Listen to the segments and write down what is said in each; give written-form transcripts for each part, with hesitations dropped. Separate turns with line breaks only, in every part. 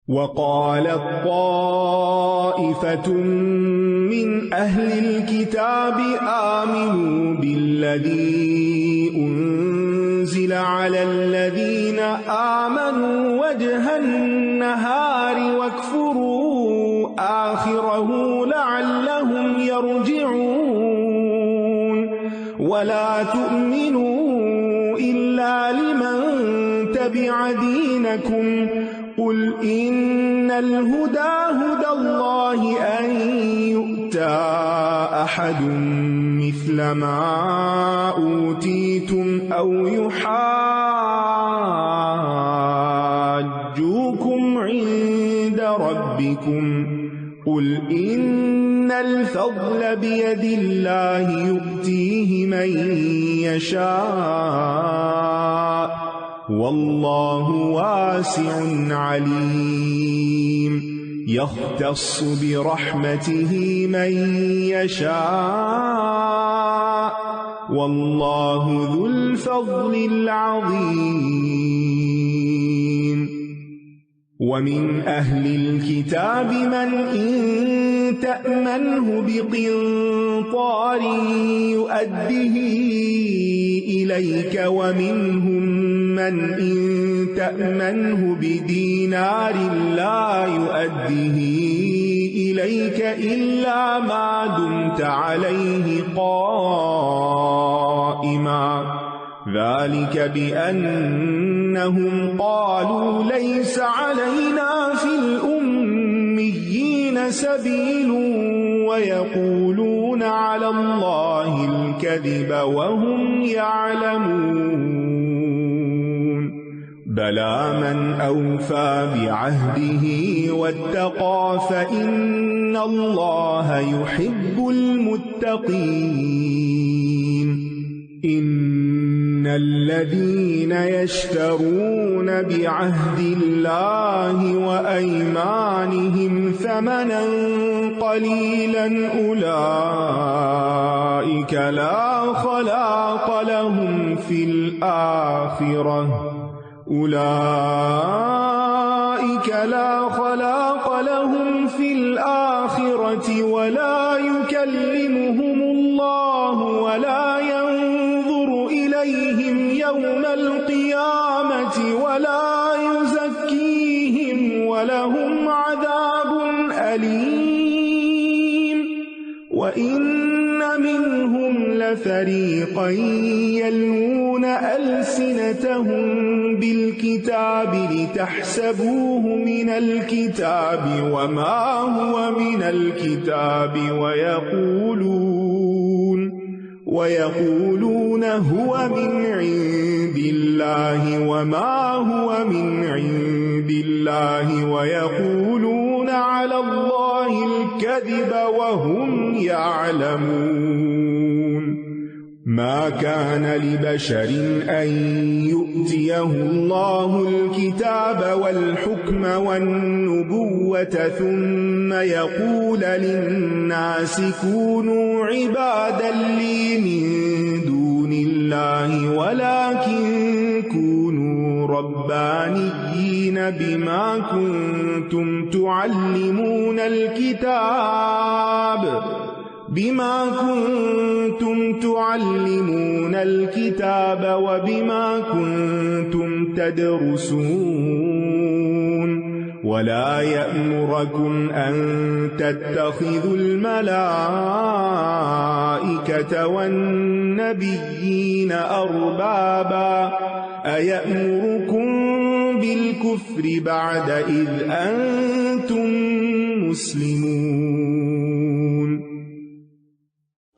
وقالت طائفة من أهل الكتاب آمنوا بالذي أنزل على الذين آمنوا وجه النهار واكفروا آخره لعلهم يرجعون ولا تؤمنوا إلا لمن تبع دينكم قل إن الهدى هدى الله أن يؤتى أحد مثل ما أوتيتم أو يحاجوكم عند ربكم قل إن الفضل بيد الله يؤتيه من يشاء والله واسع عليم يختص برحمته من يشاء والله ذو الفضل العظيم ومن أهل الكتاب من إن تأمنه بقنطار يؤده إليك ومنهم من إن تأمنه بدينار لا يؤده إليك إلا ما دمت عليه قائما ذلك بأنهم قالوا ليس علينا في الأميين سبيل ويقولون على الله الكذب وهم يعلمون بلى من أوفى بعهده واتقى فإن الله يحب المتقين إن الذين يشترون بعهد الله وأيمانهم ثمنا قليلا أولئك لا خلاق لهم في الآخرة ولا يكلمهم الله ولا ينظر إليهم يوم القيامة ولا يزكيهم ولهم عذاب أليم وإن منهم لفريقا يلوون ألسنتهم بالكتاب لتحسبوه من الكتاب وما هو من الكتاب ويقولون هو من عند الله وما هو من عند الله ويقولون على الله الكذب وهم يعلمون ما كان لبشر أن يؤتيه الله الكتاب والحكم والنبوة ثم يقول للناس كونوا عبادا لي من دون الله ولكن كونوا ربانيين بما كنتم تعلمون الكتاب وبما كنتم تدرسون ولا يأمركم أن تتخذوا الملائكة والنبيين أربابا أيأمركم بالكفر بعد إذ أنتم مسلمون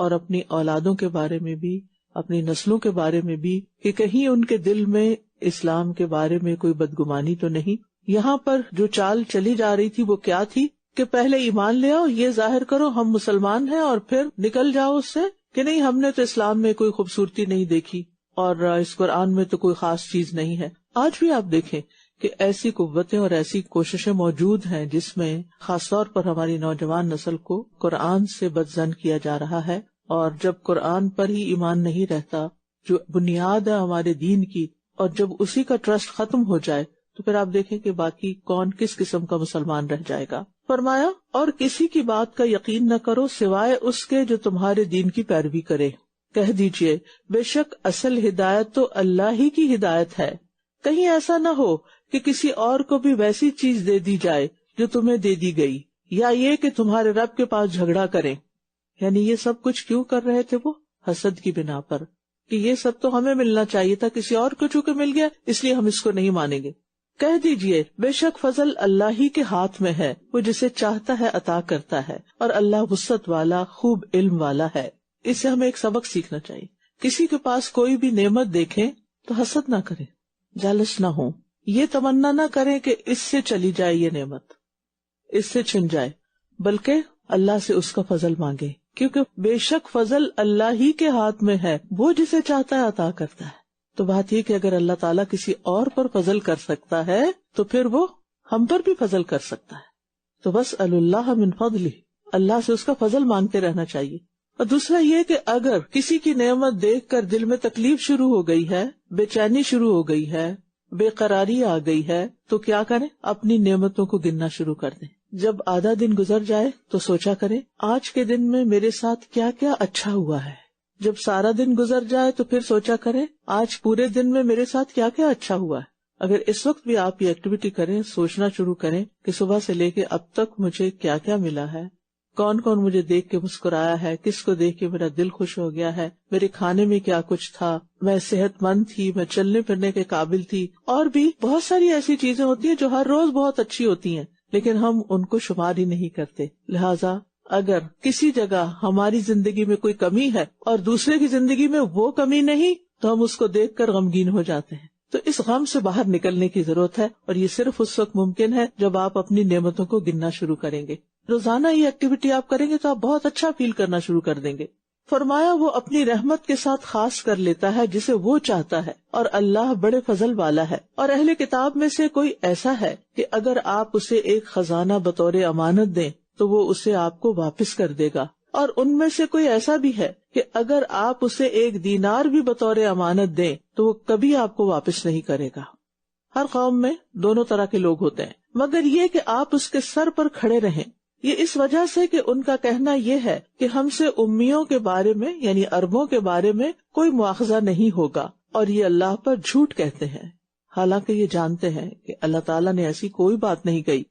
اور اپنی اولادوں کے بارے میں بھی، اپنی نسلوں کے بارے میں بھی، کہ کہیں ان کے دل میں اسلام کے بارے میں کوئی بدگمانی تو نہیں۔ یہاں پر جو چال چلی جا رہی تھی وہ کیا تھی کہ پہلے ایمان لے آؤ، یہ ظاہر کرو ہم مسلمان ہیں، اور پھر نکل جاؤ اس سے کہ نہیں ہم نے تو اسلام میں کوئی خوبصورتی نہیں دیکھی اور اس قرآن میں تو کوئی خاص چیز نہیں ہے۔ آج بھی آپ دیکھیں کہ ایسی قوتیں اور ایسی کوششیں موجود ہیں جس میں خاص طور پر ہماری نوجوان نسل کو قرآن سے بدظن کیا جا رہا ہے، اور جب قرآن پر ہی ایمان نہیں رہتا جو بنیاد ہے ہمارے دین کی، اور جب اسی کا ٹرسٹ ختم ہو جائے تو پھر آپ دیکھیں کہ باقی کون کس قسم کا مسلمان رہ جائے گا۔ فرمایا اور کسی کی بات کا یقین نہ کرو سوائے اس کے جو تمہارے دین کی پیروی کرے، کہہ دیجئے بے شک اصل ہدایت تو اللہ ہی کی ہدایت ہے، کہیں ایسا نہ ہو کہ کسی اور کو بھی ویسی چیز دے دی جائے جو تمہیں دے دی گئی، یا یہ کہ تمہارے رب کے پاس جھگڑا کریں۔ یعنی یہ سب کچھ کیوں کر رہے تھے وہ؟ حسد کی بنا پر، کہ یہ سب تو ہمیں ملنا چاہیے تھا، کسی اور کو چونکہ مل گیا اس لیے ہم اس کو نہیں مانیں گے۔ کہہ دیجئے بے شک فضل اللہ ہی کے ہاتھ میں ہے، وہ جسے چاہتا ہے عطا کرتا ہے، اور اللہ وسعت والا خوب علم والا ہے۔ اس سے ہمیں ایک سبق سیکھنا چاہیے، کسی کے پاس کوئی بھی نعمت دیکھیں تو حسد نہ کریں، جالس نہ ہوں، یہ تمنا نہ کریں کہ اس سے چلی جائے یہ نعمت، اس سے چھن جائے، بلکہ اللہ سے اس کا فضل مانگے، کیونکہ بے شک فضل اللہ ہی کے ہاتھ میں ہے، وہ جسے چاہتا ہے عطا کرتا ہے۔ تو بات یہ کہ اگر اللہ تعالیٰ کسی اور پر فضل کر سکتا ہے تو پھر وہ ہم پر بھی فضل کر سکتا ہے۔ تو بس اللہ من فضلہ، اللہ سے اس کا فضل مانگتے رہنا چاہیے۔ اور دوسرا یہ کہ اگر کسی کی نعمت دیکھ کر دل میں تکلیف شروع ہو گئی ہے، بے چینی شروع ہو گئی ہے، بے قراری آ گئی ہے، تو کیا کریں؟ اپنی نعمتوں کو گننا شروع کر دیں۔ جب آدھا دن گزر جائے تو سوچا کریں آج کے دن میں میرے ساتھ کیا کیا اچھا ہوا ہے۔ جب سارا دن گزر جائے تو پھر سوچا کریں آج پورے دن میں میرے ساتھ کیا کیا اچھا ہوا ہے۔ اگر اس وقت بھی آپ یہ ایکٹیویٹی کریں، سوچنا شروع کریں کہ صبح سے لے کے اب تک مجھے کیا کیا ملا ہے، کون کون مجھے دیکھ کے مسکرایا ہے، کس کو دیکھ کے میرا دل خوش ہو گیا ہے، میرے کھانے میں کیا کچھ تھا، میں صحت مند تھی، میں چلنے پھرنے کے قابل تھی، اور بھی بہت ساری ایسی چیزیں ہوتی ہیں جو ہر روز بہت اچھی ہوتی ہیں لیکن ہم ان کو شمار ہی نہیں کرتے۔ لہٰذا اگر کسی جگہ ہماری زندگی میں کوئی کمی ہے اور دوسرے کی زندگی میں وہ کمی نہیں تو ہم اس کو دیکھ کر غمگین ہو جاتے ہیں۔ تو اس غم سے باہر نکلنے کی ضرورت ہے، اور یہ صرف اس وقت ممکن ہے جب آپ اپنی نعمتوں کو گننا شروع کریں گے۔ روزانہ یہ ایکٹیویٹی آپ کریں گے تو آپ بہت اچھا فیل کرنا شروع کر دیں گے۔ فرمایا وہ اپنی رحمت کے ساتھ خاص کر لیتا ہے جسے وہ چاہتا ہے، اور اللہ بڑے فضل والا ہے۔ اور اہل کتاب میں سے کوئی ایسا ہے کہ اگر آپ اسے ایک خزانہ بطور امانت دیں تو وہ اسے آپ کو واپس کر دے گا، اور ان میں سے کوئی ایسا بھی ہے کہ اگر آپ اسے ایک دینار بھی بطور امانت دیں تو وہ کبھی آپ کو واپس نہیں کرے گا۔ ہر قوم میں دونوں طرح کے لوگ ہوتے ہیں، مگر یہ کہ آپ اس کے سر پر کھڑے رہیں، یہ اس وجہ سے کہ ان کا کہنا یہ ہے کہ ہم سے امیوں کے بارے میں یعنی عربوں کے بارے میں کوئی مواخذہ نہیں ہوگا، اور یہ اللہ پر جھوٹ کہتے ہیں، حالانکہ یہ جانتے ہیں کہ اللہ تعالیٰ نے ایسی کوئی بات نہیں کہی۔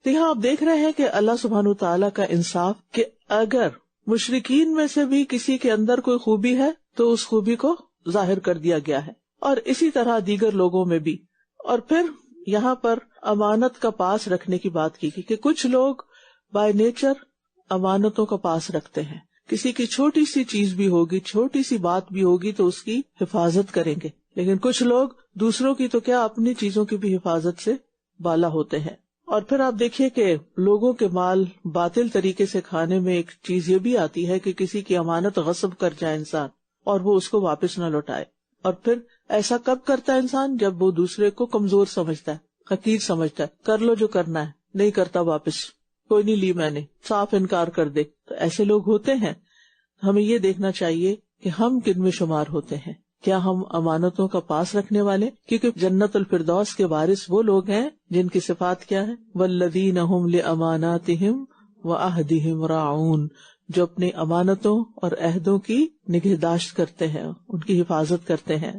تو یہاں آپ دیکھ رہے ہیں کہ اللہ سبحانہ تعالیٰ کا انصاف کہ اگر مشرکین میں سے بھی کسی کے اندر کوئی خوبی ہے تو اس خوبی کو ظاہر کر دیا گیا ہے، اور اسی طرح دیگر لوگوں میں بھی۔ اور پھر یہاں پر امانت کا پاس رکھنے کی بات کی کہ کچھ لوگ بائی نیچر امانتوں کا پاس رکھتے ہیں، کسی کی چھوٹی سی چیز بھی ہوگی، چھوٹی سی بات بھی ہوگی تو اس کی حفاظت کریں گے، لیکن کچھ لوگ دوسروں کی تو کیا اپنی چیزوں کی بھی حفاظت سے بالا ہوتے ہیں۔ اور پھر آپ دیکھیے کہ لوگوں کے مال باطل طریقے سے کھانے میں ایک چیز یہ بھی آتی ہے کہ کسی کی امانت غصب کر جائے انسان اور وہ اس کو واپس نہ لوٹائے، اور پھر ایسا کب کرتا ہے انسان؟ جب وہ دوسرے کو کمزور سمجھتا ہے، حقیر سمجھتا ہے، کر لو جو کرنا ہے، نہیں کرتا واپس، کوئی نہیں لی میں نے، صاف انکار کر دے۔ تو ایسے لوگ ہوتے ہیں، ہمیں یہ دیکھنا چاہیے کہ ہم کن میں شمار ہوتے ہیں، کیا ہم امانتوں کا پاس رکھنے والے؟ کیونکہ جنت الفردوس کے وارث وہ لوگ ہیں جن کی صفات کیا ہے؟ والذین ھم لاماناتہم وعہدہم راعون، جو اپنی امانتوں اور عہدوں کی نگہداشت کرتے ہیں، ان کی حفاظت کرتے ہیں۔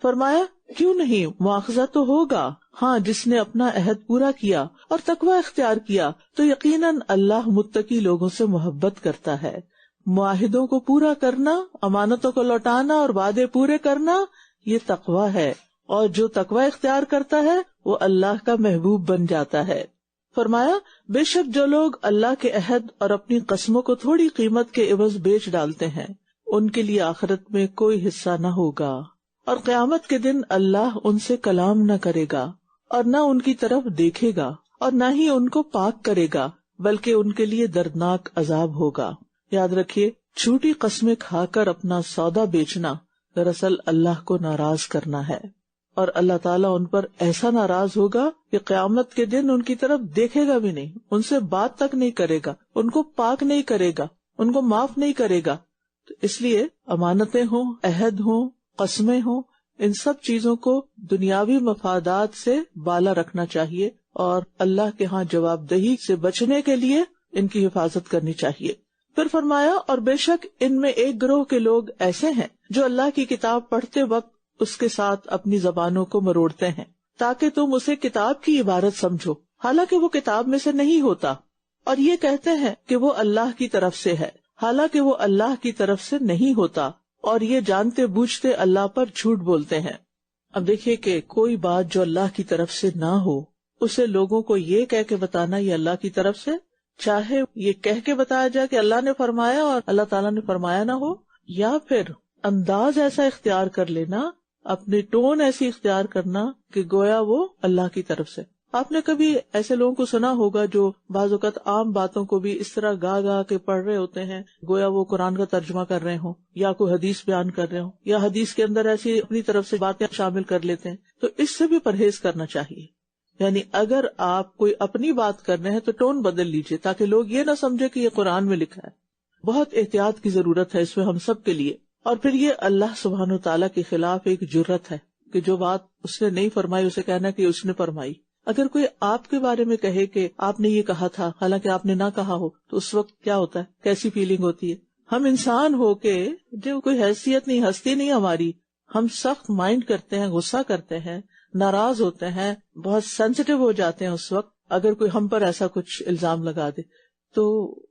فرمایا کیوں نہیں، مواخذہ تو ہوگا، ہاں جس نے اپنا عہد پورا کیا اور تقوی اختیار کیا تو یقیناً اللہ متقی لوگوں سے محبت کرتا ہے۔ معاہدوں کو پورا کرنا، امانتوں کو لوٹانا اور وعدے پورے کرنا، یہ تقوی ہے، اور جو تقوی اختیار کرتا ہے وہ اللہ کا محبوب بن جاتا ہے۔ فرمایا بے شک جو لوگ اللہ کے عہد اور اپنی قسموں کو تھوڑی قیمت کے عوض بیچ ڈالتے ہیں ان کے لیے آخرت میں کوئی حصہ نہ ہوگا، اور قیامت کے دن اللہ ان سے کلام نہ کرے گا اور نہ ان کی طرف دیکھے گا اور نہ ہی ان کو پاک کرے گا، بلکہ ان کے لیے دردناک عذاب ہوگا۔ یاد رکھیے، جھوٹی قسمیں کھا کر اپنا سودا بیچنا دراصل اللہ کو ناراض کرنا ہے، اور اللہ تعالیٰ ان پر ایسا ناراض ہوگا کہ قیامت کے دن ان کی طرف دیکھے گا بھی نہیں، ان سے بات تک نہیں کرے گا، ان کو پاک نہیں کرے گا، ان کو معاف نہیں کرے گا۔ تو اس لیے امانتیں ہوں، عہد ہوں، قسمیں ہوں، ان سب چیزوں کو دنیاوی مفادات سے بالا رکھنا چاہیے، اور اللہ کے ہاں جواب دہی سے بچنے کے لیے ان کی حفاظت کرنی چاہیے۔ پھر فرمایا اور بے شک ان میں ایک گروہ کے لوگ ایسے ہیں جو اللہ کی کتاب پڑھتے وقت اس کے ساتھ اپنی زبانوں کو مروڑتے ہیں تاکہ تم اسے کتاب کی عبارت سمجھو، حالانکہ وہ کتاب میں سے نہیں ہوتا، اور یہ کہتے ہیں کہ وہ اللہ کی طرف سے ہے، حالانکہ وہ اللہ کی طرف سے نہیں ہوتا، اور یہ جانتے بوجھتے اللہ پر جھوٹ بولتے ہیں۔ اب دیکھیے کہ کوئی بات جو اللہ کی طرف سے نہ ہو اسے لوگوں کو یہ کہہ کے بتانا یہ اللہ کی طرف سے، چاہے یہ کہہ کے بتایا جائے کہ اللہ نے فرمایا اور اللہ تعالیٰ نے فرمایا نہ ہو، یا پھر انداز ایسا اختیار کر لینا، اپنی ٹون ایسی اختیار کرنا کہ گویا وہ اللہ کی طرف سے۔ آپ نے کبھی ایسے لوگوں کو سنا ہوگا جو بعض اوقات عام باتوں کو بھی اس طرح گا گا کے پڑھ رہے ہوتے ہیں گویا وہ قرآن کا ترجمہ کر رہے ہوں، یا کوئی حدیث بیان کر رہے ہوں، یا حدیث کے اندر ایسی اپنی طرف سے باتیں شامل کر لیتے ہیں۔ تو اس سے بھی پرہیز کرنا چاہیے، یعنی اگر آپ کوئی اپنی بات کر رہے ہیں تو ٹون بدل لیجئے تاکہ لوگ یہ نہ سمجھے کہ یہ قرآن میں لکھا ہے۔ بہت احتیاط کی ضرورت ہے اس میں ہم سب کے لیے۔ اور پھر یہ اللہ سبحانہ وتعالیٰ کے خلاف ایک جرت ہے کہ جو بات اس نے نہیں فرمائی اسے کہنا کہ اس نے فرمائی۔ اگر کوئی آپ کے بارے میں کہے کہ آپ نے یہ کہا تھا حالانکہ آپ نے نہ کہا ہو تو اس وقت کیا ہوتا ہے، کیسی فیلنگ ہوتی ہے؟ ہم انسان ہو کے جو کوئی حیثیت نہیں، ہستی نہیں ہماری، ہم سخت مائنڈ کرتے ہیں، غصہ کرتے ہیں، ناراض ہوتے ہیں، بہت سینسیٹیو ہو جاتے ہیں اس وقت اگر کوئی ہم پر ایسا کچھ الزام لگا دے۔ تو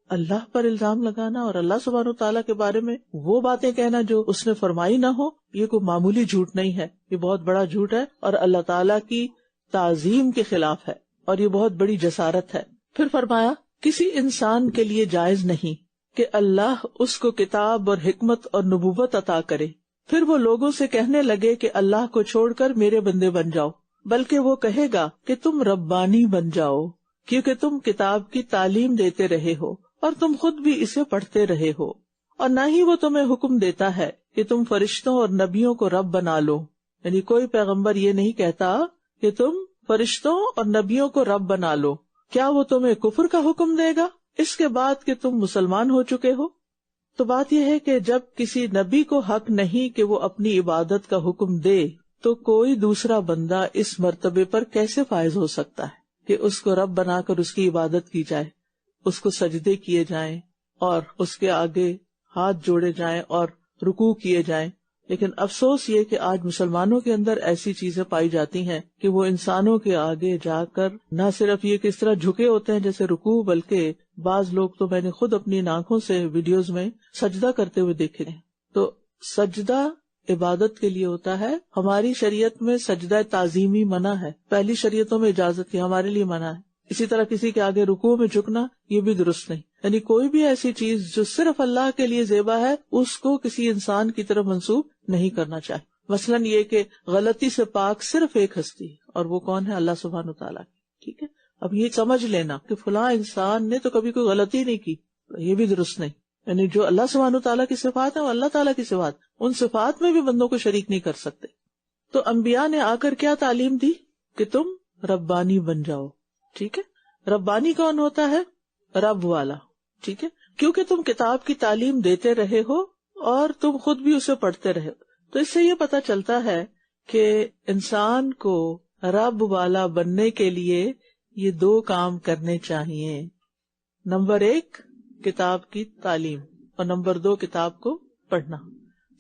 اللہ پر الزام لگانا اور اللہ سبحانہ وتعالیٰ کے بارے میں وہ باتیں کہنا جو اس نے فرمائی نہ ہو، یہ کوئی معمولی جھوٹ نہیں ہے، یہ بہت بڑا جھوٹ ہے اور اللہ تعالیٰ کی تعظیم کے خلاف ہے، اور یہ بہت بڑی جسارت ہے۔ پھر فرمایا کسی انسان کے لیے جائز نہیں کہ اللہ اس کو کتاب اور حکمت اور نبوت عطا کرے، پھر وہ لوگوں سے کہنے لگے کہ اللہ کو چھوڑ کر میرے بندے بن جاؤ، بلکہ وہ کہے گا کہ تم ربانی بن جاؤ، کیونکہ تم کتاب کی تعلیم دیتے رہے ہو اور تم خود بھی اسے پڑھتے رہے ہو، اور نہ ہی وہ تمہیں حکم دیتا ہے کہ تم فرشتوں اور نبیوں کو رب بنا لو۔ یعنی کوئی پیغمبر یہ نہیں کہتا کہ تم فرشتوں اور نبیوں کو رب بنا لو۔ کیا وہ تمہیں کفر کا حکم دے گا اس کے بعد کہ تم مسلمان ہو چکے ہو؟ تو بات یہ ہے کہ جب کسی نبی کو حق نہیں کہ وہ اپنی عبادت کا حکم دے تو کوئی دوسرا بندہ اس مرتبے پر کیسے فائز ہو سکتا ہے کہ اس کو رب بنا کر اس کی عبادت کی جائے، اس کو سجدے کیے جائیں اور اس کے آگے ہاتھ جوڑے جائیں اور رکوع کیے جائیں۔ لیکن افسوس یہ کہ آج مسلمانوں کے اندر ایسی چیزیں پائی جاتی ہیں کہ وہ انسانوں کے آگے جا کر نہ صرف یہ کس طرح جھکے ہوتے ہیں جیسے رکوع، بلکہ بعض لوگ تو میں نے خود اپنی آنکھوں سے ویڈیوز میں سجدہ کرتے ہوئے دیکھے ہیں۔ تو سجدہ عبادت کے لیے ہوتا ہے، ہماری شریعت میں سجدہ تعظیمی منع ہے، پہلی شریعتوں میں اجازت کی، ہمارے لیے منع ہے۔ اسی طرح کسی کے آگے رکوع میں جھکنا یہ بھی درست نہیں، یعنی کوئی بھی ایسی چیز جو صرف اللہ کے لیے زیبا ہے اس کو کسی انسان کی طرف منسوب نہیں کرنا چاہیے۔ مثلاً یہ کہ غلطی سے پاک صرف ایک ہستی ہے اور وہ کون ہے؟ اللہ سبحانہ وتعالیٰ کی۔ ٹھیک ہے، اب یہ سمجھ لینا کہ فلاں انسان نے تو کبھی کوئی غلطی نہیں کی، یہ بھی درست نہیں۔ یعنی جو اللہ سبحانہ وتعالیٰ کی صفات ہے وہ اللہ تعالیٰ کی صفات، ان صفات میں بھی بندوں کو شریک نہیں کر سکتے۔ تو انبیاء نے آ کر کیا تعلیم دی کہ تم ربانی بن جاؤ۔ ٹھیک ہے، ربانی کون ہوتا ہے؟ رب والا۔ ٹھیک ہے، کیونکہ تم کتاب کی تعلیم دیتے رہے ہو اور تم خود بھی اسے پڑھتے رہے ہو۔ تو اس سے یہ پتہ چلتا ہے کہ انسان کو رب والا بننے کے لیے یہ دو کام کرنے چاہیے۔ نمبر 1 کتاب کی تعلیم، اور نمبر 2 کتاب کو پڑھنا،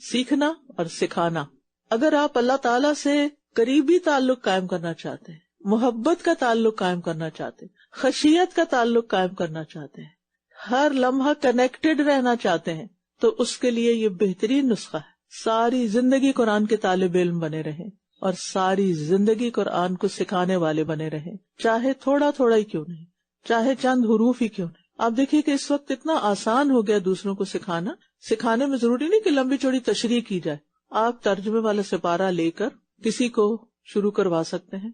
سیکھنا اور سکھانا۔ اگر آپ اللہ تعالیٰ سے قریبی تعلق قائم کرنا چاہتے ہیں، محبت کا تعلق قائم کرنا چاہتے ہیں، خشیت کا تعلق قائم کرنا چاہتے ہیں، ہر لمحہ کنیکٹڈ رہنا چاہتے ہیں، تو اس کے لیے یہ بہترین نسخہ ہے۔ ساری زندگی قرآن کے طالب علم بنے رہیں اور ساری زندگی قرآن کو سکھانے والے بنے رہیں، چاہے تھوڑا تھوڑا ہی کیوں نہیں۔ چاہے چند حروف ہی کیوں نہیں. آپ دیکھیے کہ اس وقت اتنا آسان ہو گیا دوسروں کو سکھانا. سکھانے میں ضروری نہیں کہ لمبی چوڑی تشریح کی جائے. آپ ترجمے والا سپارہ لے کر کسی کو شروع کروا سکتے ہیں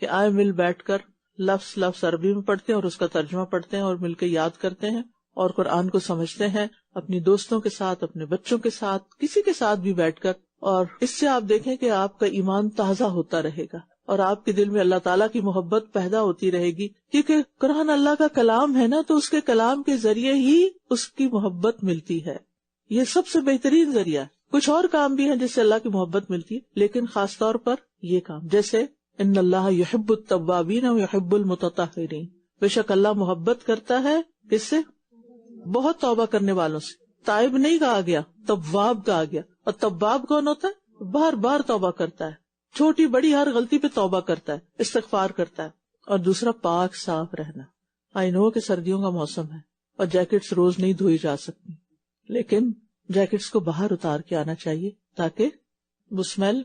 کہ آئے مل بیٹھ کر لفظ عربی میں پڑھتے ہیں اور اس کا ترجمہ پڑھتے ہیں اور مل کے یاد کرتے ہیں اور قرآن کو سمجھتے ہیں اپنی دوستوں کے ساتھ، اپنے بچوں کے ساتھ، کسی کے ساتھ بھی بیٹھ کر. اور اس سے آپ دیکھیں کہ آپ کا ایمان تازہ ہوتا رہے گا اور آپ کے دل میں اللہ تعالیٰ کی محبت پیدا ہوتی رہے گی، کیونکہ قرآن اللہ کا کلام ہے نا، تو اس کے کلام کے ذریعے ہی اس کی محبت ملتی ہے. یہ سب سے بہترین ذریعہ. کچھ اور کام بھی ہیں جس سے اللہ کی محبت ملتی ہے، لیکن خاص طور پر یہ کام، جیسے ان اللہ یحب التوابین و یحب المتطہرین، بے شک اللہ محبت کرتا ہے کس سے؟ بہت توبہ کرنے والوں سے. تائب نہیں کہا گیا، تواب کہا گیا. اور تواب کون ہوتا ہے؟ بار بار توبہ کرتا ہے، چھوٹی بڑی ہر غلطی پہ توبہ کرتا ہے، استغفار کرتا ہے. اور دوسرا پاک صاف رہنا. آئی نو کہ سردیوں کا موسم ہے اور جیکٹس روز نہیں دھوئی جا سکتی، لیکن جیکٹس کو باہر اتار کے آنا چاہیے تاکہ وہ اسمیل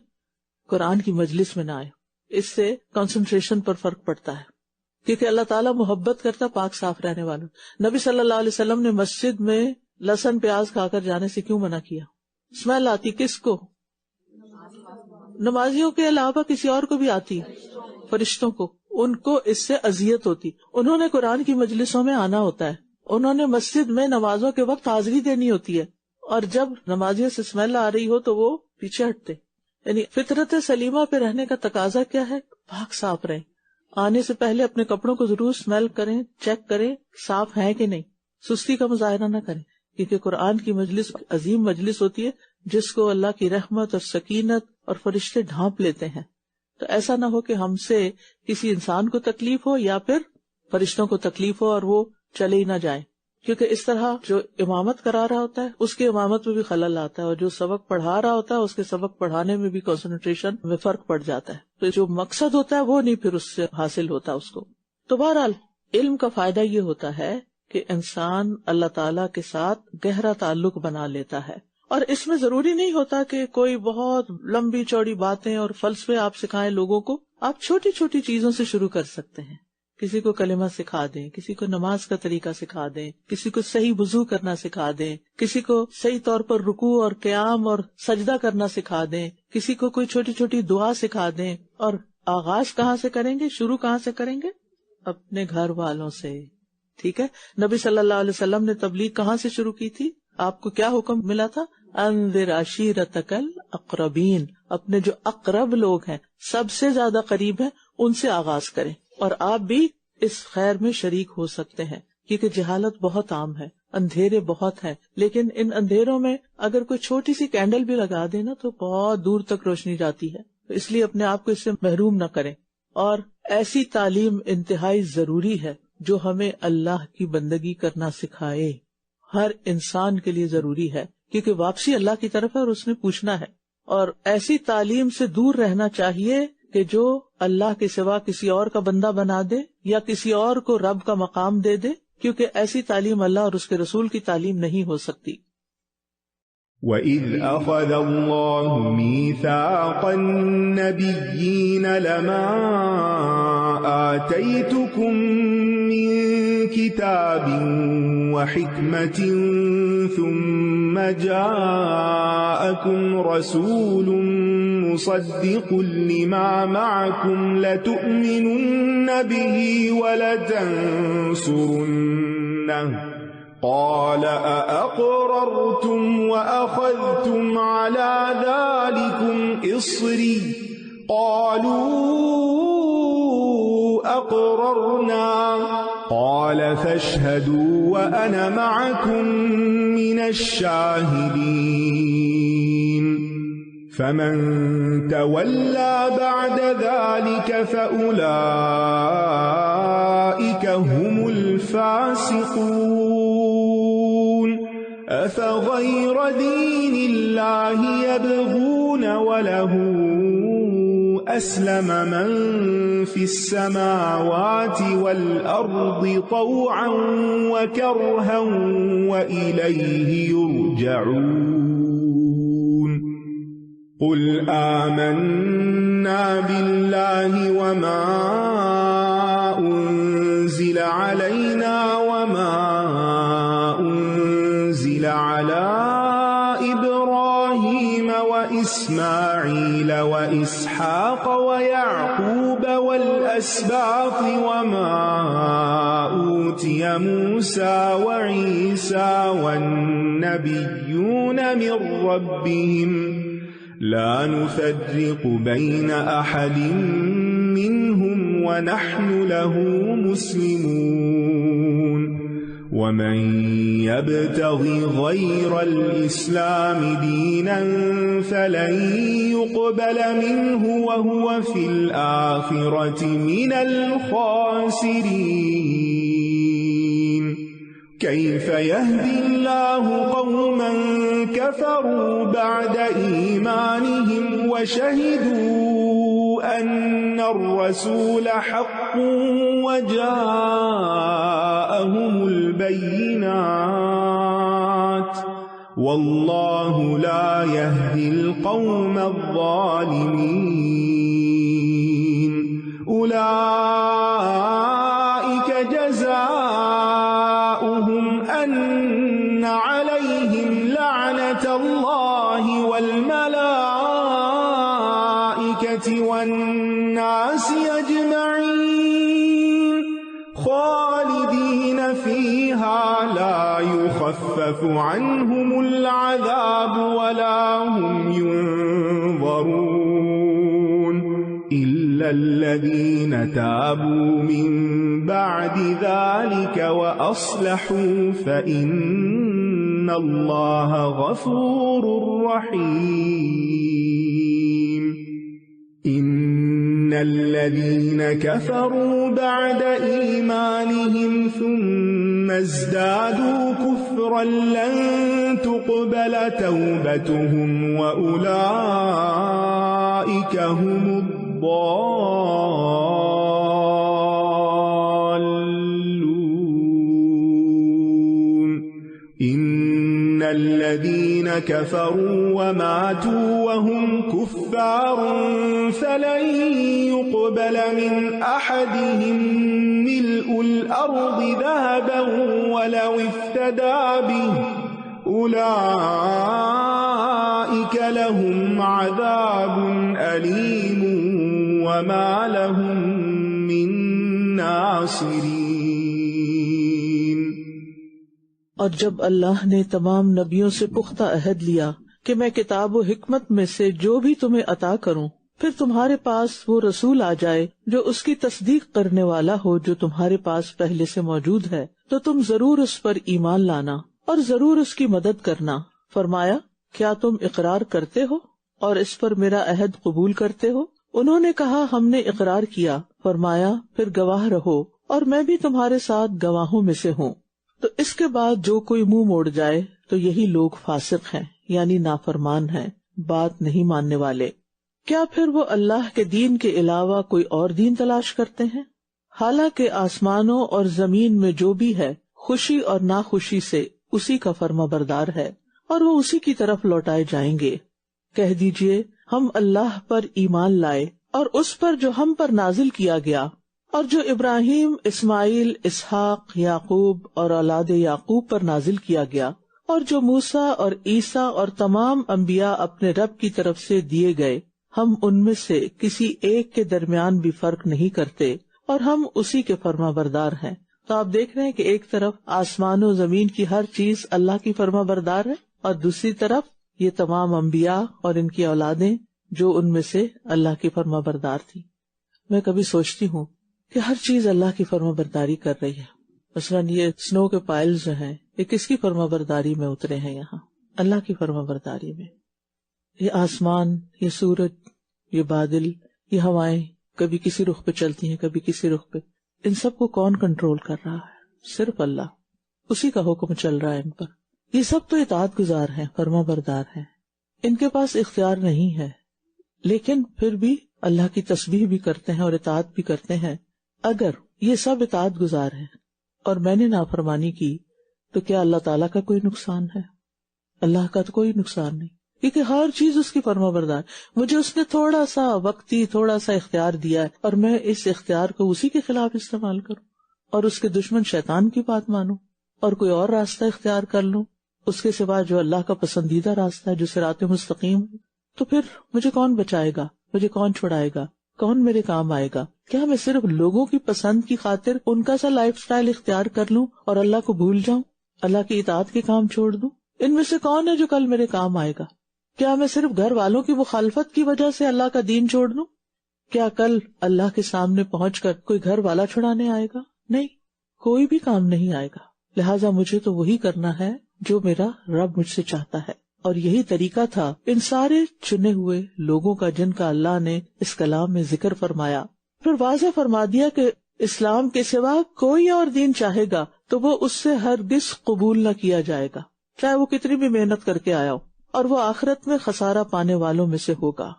قرآن کی مجلس میں نہ آئے. اس سے کنسنٹریشن پر فرق پڑتا ہے، کیونکہ اللہ تعالیٰ محبت کرتا پاک صاف رہنے والوں. نبی صلی اللہ علیہ وسلم نے مسجد میں لہسن پیاز کھا کر جانے سے کیوں منع کیا؟ اسمیل آتی کس کو؟ نمازیوں کے علاوہ کسی اور کو بھی آتی، فرشتوں کو. ان کو اس سے اذیت ہوتی. انہوں نے قرآن کی مجلسوں میں آنا ہوتا ہے، انہوں نے مسجد میں نمازوں کے وقت حاضری دینی ہوتی ہے، اور جب نمازیوں سے اسمیل آ رہی ہو تو وہ پیچھے ہٹتے. یعنی فطرت سلیمہ پہ رہنے کا تقاضا کیا ہے؟ پاک صاف رہیں. آنے سے پہلے اپنے کپڑوں کو ضرور اسمیل کریں، چیک کریں صاف ہیں کہ نہیں. سستی کا مظاہرہ نہ کریں، کیونکہ قرآن کی مجلس عظیم مجلس ہوتی ہے جس کو اللہ کی رحمت اور سکینت اور فرشتے ڈھانپ لیتے ہیں. تو ایسا نہ ہو کہ ہم سے کسی انسان کو تکلیف ہو یا پھر فرشتوں کو تکلیف ہو اور وہ چلے ہی نہ جائیں، کیونکہ اس طرح جو امامت کرا رہا ہوتا ہے اس کی امامت میں بھی خلل آتا ہے، اور جو سبق پڑھا رہا ہوتا ہے اس کے سبق پڑھانے میں بھی کنسنٹریشن میں فرق پڑ جاتا ہے. تو جو مقصد ہوتا ہے وہ نہیں پھر اس سے حاصل ہوتا اس کو. تو بہرحال علم کا فائدہ یہ ہوتا ہے کہ انسان اللہ تعالیٰ کے ساتھ گہرا تعلق بنا لیتا ہے. اور اس میں ضروری نہیں ہوتا کہ کوئی بہت لمبی چوڑی باتیں اور فلسفے آپ سکھائیں لوگوں کو. آپ چھوٹی چھوٹی چیزوں سے شروع کر سکتے ہیں. کسی کو کلمہ سکھا دیں، کسی کو نماز کا طریقہ سکھا دیں، کسی کو صحیح وضو کرنا سکھا دیں، کسی کو صحیح طور پر رکوع اور قیام اور سجدہ کرنا سکھا دیں، کسی کو کوئی چھوٹی چھوٹی دعا سکھا دیں. اور آغاز کہاں سے کریں گے؟ شروع کہاں سے کریں گے؟ اپنے گھر والوں سے. ٹھیک ہے. نبی صلی اللہ علیہ وسلم نے تبلیغ کہاں سے شروع کی تھی؟ آپ کو کیا حکم ملا تھا؟ انذر عشیرتک الاقربین. اپنے جو اقرب لوگ ہیں، سب سے زیادہ قریب ہیں، ان سے آغاز کریں. اور آپ بھی اس خیر میں شریک ہو سکتے ہیں، کیونکہ جہالت بہت عام ہے، اندھیرے بہت ہیں، لیکن ان اندھیروں میں اگر کوئی چھوٹی سی کینڈل بھی لگا دے نا تو بہت دور تک روشنی جاتی ہے. تو اس لیے اپنے آپ کو اس سے محروم نہ کریں. اور ایسی تعلیم انتہائی ضروری ہے جو ہمیں اللہ کی بندگی کرنا سکھائے. ہر انسان کے لیے ضروری ہے، کیونکہ واپسی اللہ کی طرف ہے اور اس نے پوچھنا ہے. اور ایسی تعلیم سے دور رہنا چاہیے کہ جو اللہ کے سوا کسی اور کا بندہ بنا دے یا کسی اور کو رب کا مقام دے دے، کیونکہ ایسی تعلیم اللہ اور اس کے رسول کی تعلیم نہیں ہو سکتی.
وَإِذْ أَخَذَ اللَّهُ مِيثَاقَ النَّبِيِّينَ لَمَا آتَيْتُكُم مِّن كِتَابٍ وَحِكْمَةٍ ثُمَّ جَاءَكُمْ رَسُولٌ مُصَدِّقٌ لِّمَا مَعَكُمْ لَتُؤْمِنُنَّ بِهِ وَلَتَنصُرُنَّهُ قال أأقررتم وأخذتم على ذلكم إصري قالوا أقررنا قال فاشهدوا وأنا معكم من الشاهدين فمن تولى بعد ذلك فأولئك هم الفاسقون أفغير دين الله يبغون وله أسلم من في السماوات والأرض طوعا وكرها وإليه يرجعون قل آمنا بالله وما أنزل على نزل على إبراهيم وإسماعيل وإسحاق ويعقوب والأسباط وما أوتي موسى وعيسى والنبيون من ربهم لا نفرق بين أحد منهم ونحن له مسلمون ومن يبتغ غير الإسلام دينا فلن يقبل منه وهو في الآخرة من الخاسرين كيف يهدي الله قوما كفروا بعد إيمانهم وشهدوا أن الرسول حق وجاءهم البينات والله لا يهدي القوم الظالمين أولئك جزاؤهم أن عليهم لعنة الله والملائكة والناس أجمعين خالدين فيها لا يخفف عنهم العذاب ولا هم ينظرون إلا الذين تابوا من بعد ذلك وأصلحوا فإن الله غفور رحيم إن الذين كفروا بعد إيمانهم ثم ازدادوا كفرا لن تقبل توبتهم وأولئك هم الضالون إن الذين كفروا وماتوا وهم كفار فلن يقبل من أحدهم ملء الأرض ذهبا ولو افتدى به أولئك لهم عذاب أليم وما لهم من ناصرين۔
اور جب اللہ نے تمام نبیوں سے پختہ عہد لیا کہ میں کتاب و حکمت میں سے جو بھی تمہیں عطا کروں، پھر تمہارے پاس وہ رسول آ جائے جو اس کی تصدیق کرنے والا ہو جو تمہارے پاس پہلے سے موجود ہے، تو تم ضرور اس پر ایمان لانا اور ضرور اس کی مدد کرنا۔ فرمایا، کیا تم اقرار کرتے ہو اور اس پر میرا عہد قبول کرتے ہو؟ انہوں نے کہا، ہم نے اقرار کیا۔ فرمایا، پھر گواہ رہو اور میں بھی تمہارے ساتھ گواہوں میں سے ہوں۔ تو اس کے بعد جو کوئی منہ موڑ جائے تو یہی لوگ فاسق ہیں، یعنی نافرمان ہیں، بات نہیں ماننے والے۔ کیا پھر وہ اللہ کے دین کے علاوہ کوئی اور دین تلاش کرتے ہیں؟ حالانکہ آسمانوں اور زمین میں جو بھی ہے خوشی اور ناخوشی سے اسی کا فرما بردار ہے اور وہ اسی کی طرف لوٹائے جائیں گے۔ کہہ دیجئے، ہم اللہ پر ایمان لائے اور اس پر جو ہم پر نازل کیا گیا اور جو ابراہیم، اسماعیل، اسحاق، یعقوب اور اولاد یعقوب پر نازل کیا گیا، اور جو موسیٰ اور عیسیٰ اور تمام انبیاء اپنے رب کی طرف سے دیے گئے، ہم ان میں سے کسی ایک کے درمیان بھی فرق نہیں کرتے اور ہم اسی کے فرما بردار ہیں۔ تو آپ دیکھ رہے ہیں کہ ایک طرف آسمان و زمین کی ہر چیز اللہ کی فرما بردار ہے اور دوسری طرف یہ تمام انبیاء اور ان کی اولادیں جو ان میں سے اللہ کی فرما بردار تھی۔ میں کبھی سوچتی ہوں کہ ہر چیز اللہ کی فرما برداری کر رہی ہے۔ مثلاً یہ سنو کے پائل جو ہیں، یہ کس کی فرما برداری میں اترے ہیں؟ یہاں اللہ کی فرما برداری میں۔ یہ آسمان، یہ سورج، یہ بادل، یہ ہوائیں کبھی کسی رخ پہ چلتی ہیں، کبھی کسی رخ پہ، ان سب کو کون کنٹرول کر رہا ہے؟ صرف اللہ، اسی کا حکم چل رہا ہے ان پر۔ یہ سب تو اطاعت گزار ہیں، فرما بردار ہیں، ان کے پاس اختیار نہیں ہے، لیکن پھر بھی اللہ کی تسبیح بھی کرتے ہیں اور اطاعت بھی کرتے ہیں۔ اگر یہ سب اطاعت گزار ہیں اور میں نے نافرمانی کی تو کیا اللہ تعالیٰ کا کوئی نقصان ہے؟ اللہ کا تو کوئی نقصان نہیں، کیونکہ ہر چیز اس کی فرما بردار۔ مجھے اس نے تھوڑا سا وقتی تھوڑا سا اختیار دیا ہے اور میں اس اختیار کو اسی کے خلاف استعمال کروں اور اس کے دشمن شیطان کی بات مانوں اور کوئی اور راستہ اختیار کر لوں اس کے سوا جو اللہ کا پسندیدہ راستہ ہے، جو صراط مستقیم ہے، تو پھر مجھے کون بچائے گا، مجھے کون چھڑائے گا، کون میرے کام آئے گا؟ کیا میں صرف لوگوں کی پسند کی خاطر ان کا سا لائف سٹائل اختیار کر لوں اور اللہ کو بھول جاؤں، اللہ کی اطاعت کے کام چھوڑ دوں؟ ان میں سے کون ہے جو کل میرے کام آئے گا؟ کیا میں صرف گھر والوں کی مخالفت کی وجہ سے اللہ کا دین چھوڑ دوں؟ کیا کل اللہ کے سامنے پہنچ کر کوئی گھر والا چھڑانے آئے گا؟ نہیں، کوئی بھی کام نہیں آئے گا۔ لہٰذا مجھے تو وہی کرنا ہے جو میرا رب مجھ سے چاہتا ہے، اور یہی طریقہ تھا ان سارے چنے ہوئے لوگوں کا جن کا اللہ نے اس کلام میں ذکر فرمایا۔ پھر واضح فرما دیا کہ اسلام کے سوا کوئی اور دین چاہے گا تو وہ اس سے ہرگز قبول نہ کیا جائے گا، چاہے وہ کتنی بھی محنت کر کے آیا ہو، اور وہ آخرت میں خسارہ پانے والوں میں سے ہوگا۔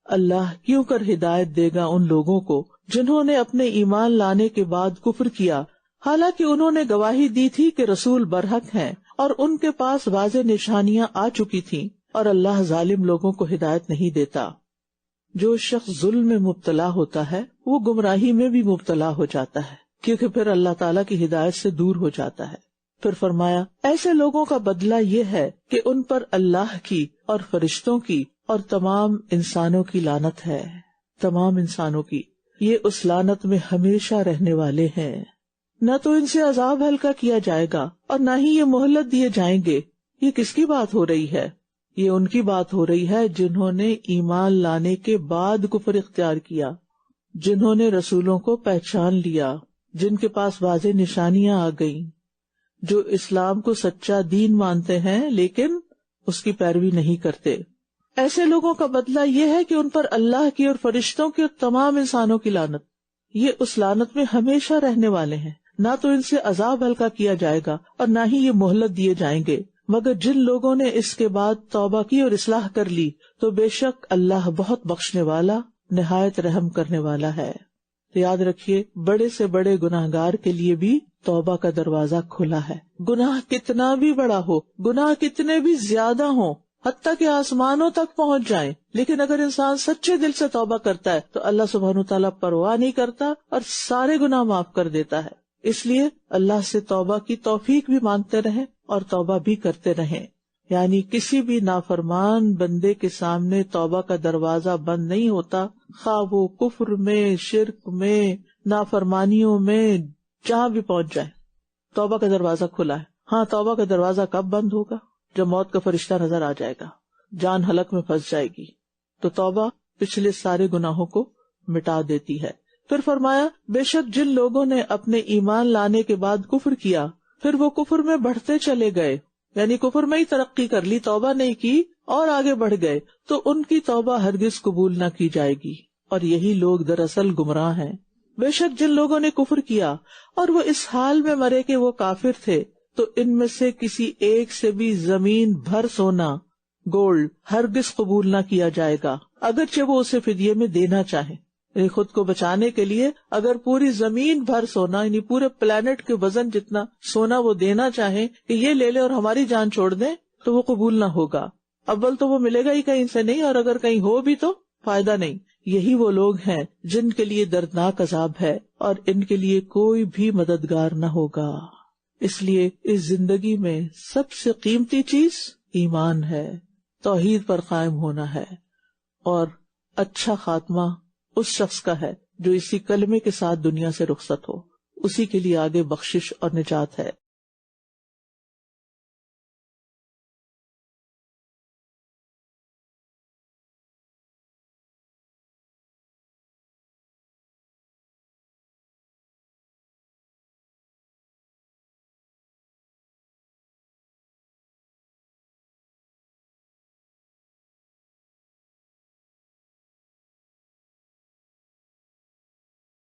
اللہ کیوں کر ہدایت دے گا ان لوگوں کو جنہوں نے اپنے ایمان لانے کے بعد کفر کیا، حالانکہ انہوں نے گواہی دی تھی کہ رسول برحق ہیں اور ان کے پاس واضح نشانیاں آ چکی تھیں، اور اللہ ظالم لوگوں کو ہدایت نہیں دیتا۔ جو شخص ظلم میں مبتلا ہوتا ہے وہ گمراہی میں بھی مبتلا ہو جاتا ہے، کیونکہ پھر اللہ تعالیٰ کی ہدایت سے دور ہو جاتا ہے۔ پھر فرمایا ایسے لوگوں کا بدلہ یہ ہے کہ ان پر اللہ کی اور فرشتوں کی اور تمام انسانوں کی لعنت ہے، تمام انسانوں کی، یہ اس لعنت میں ہمیشہ رہنے والے ہیں، نہ تو ان سے عذاب ہلکا کیا جائے گا اور نہ ہی یہ مہلت دیے جائیں گے۔ یہ کس کی بات ہو رہی ہے؟ یہ ان کی بات ہو رہی ہے جنہوں نے ایمان لانے کے بعد کفر اختیار کیا، جنہوں نے رسولوں کو پہچان لیا، جن کے پاس واضح نشانیاں آ گئیں، جو اسلام کو سچا دین مانتے ہیں لیکن اس کی پیروی نہیں کرتے۔ ایسے لوگوں کا بدلہ یہ ہے کہ ان پر اللہ کی اور فرشتوں کی اور تمام انسانوں کی لعنت، یہ اس لعنت میں ہمیشہ رہنے والے ہیں، نہ تو ان سے عذاب ہلکا کیا جائے گا اور نہ ہی یہ مہلت دیے جائیں گے، مگر جن لوگوں نے اس کے بعد توبہ کی اور اصلاح کر لی تو بے شک اللہ بہت بخشنے والا، نہایت رحم کرنے والا ہے۔ تو یاد رکھیے، بڑے سے بڑے گناہگار کے لیے بھی توبہ کا دروازہ کھلا ہے۔ گناہ کتنا بھی بڑا ہو، گناہ کتنے بھی زیادہ ہوں، حتیٰ کہ آسمانوں تک پہنچ جائیں، لیکن اگر انسان سچے دل سے توبہ کرتا ہے تو اللہ سبحانہ تعالیٰ پرواہ نہیں کرتا اور سارے گناہ معاف کر دیتا ہے۔ اس لیے اللہ سے توبہ کی توفیق بھی مانگتے رہیں اور توبہ بھی کرتے رہیں، یعنی کسی بھی نافرمان بندے کے سامنے توبہ کا دروازہ بند نہیں ہوتا، خواہ وہ کفر میں، شرک میں، نافرمانیوں میں، جہاں بھی پہنچ جائے، توبہ کا دروازہ کھلا ہے۔ ہاں، توبہ کا دروازہ کب بند ہوگا؟ جب موت کا فرشتہ نظر آ جائے گا، جان حلق میں پھنس جائے گی، تو توبہ پچھلے سارے گناہوں کو مٹا دیتی ہے۔ پھر فرمایا بے شک جن لوگوں نے اپنے ایمان لانے کے بعد کفر کیا، پھر وہ کفر میں بڑھتے چلے گئے، یعنی کفر میں ہی ترقی کر لی، توبہ نہیں کی اور آگے بڑھ گئے، تو ان کی توبہ ہرگز قبول نہ کی جائے گی، اور یہی لوگ دراصل گمراہ ہیں۔ بے شک جن لوگوں نے کفر کیا اور وہ اس حال میں مرے کہ وہ کافر تھے، تو ان میں سے کسی ایک سے بھی زمین بھر سونا، گولڈ ہرگز قبول نہ کیا جائے گا، اگرچہ وہ اسے فدیے میں دینا چاہے۔ یعنی خود کو بچانے کے لیے اگر پوری زمین بھر سونا، یعنی پورے پلانٹ کے وزن جتنا سونا وہ دینا چاہیں کہ یہ لے لے اور ہماری جان چھوڑ دیں، تو وہ قبول نہ ہوگا۔ اول تو وہ ملے گا ہی کہیں سے نہیں، اور اگر کہیں ہو بھی تو فائدہ نہیں۔ یہی وہ لوگ ہیں جن کے لیے دردناک عذاب ہے اور ان کے لیے کوئی بھی مددگار نہ ہوگا۔ اس لیے اس زندگی میں سب سے قیمتی چیز ایمان ہے، توحید پر قائم ہونا ہے، اور اچھا خاتمہ اس شخص کا ہے جو اسی کلمے کے ساتھ دنیا سے رخصت ہو، اسی کے لیے آگے بخشش اور نجات ہے۔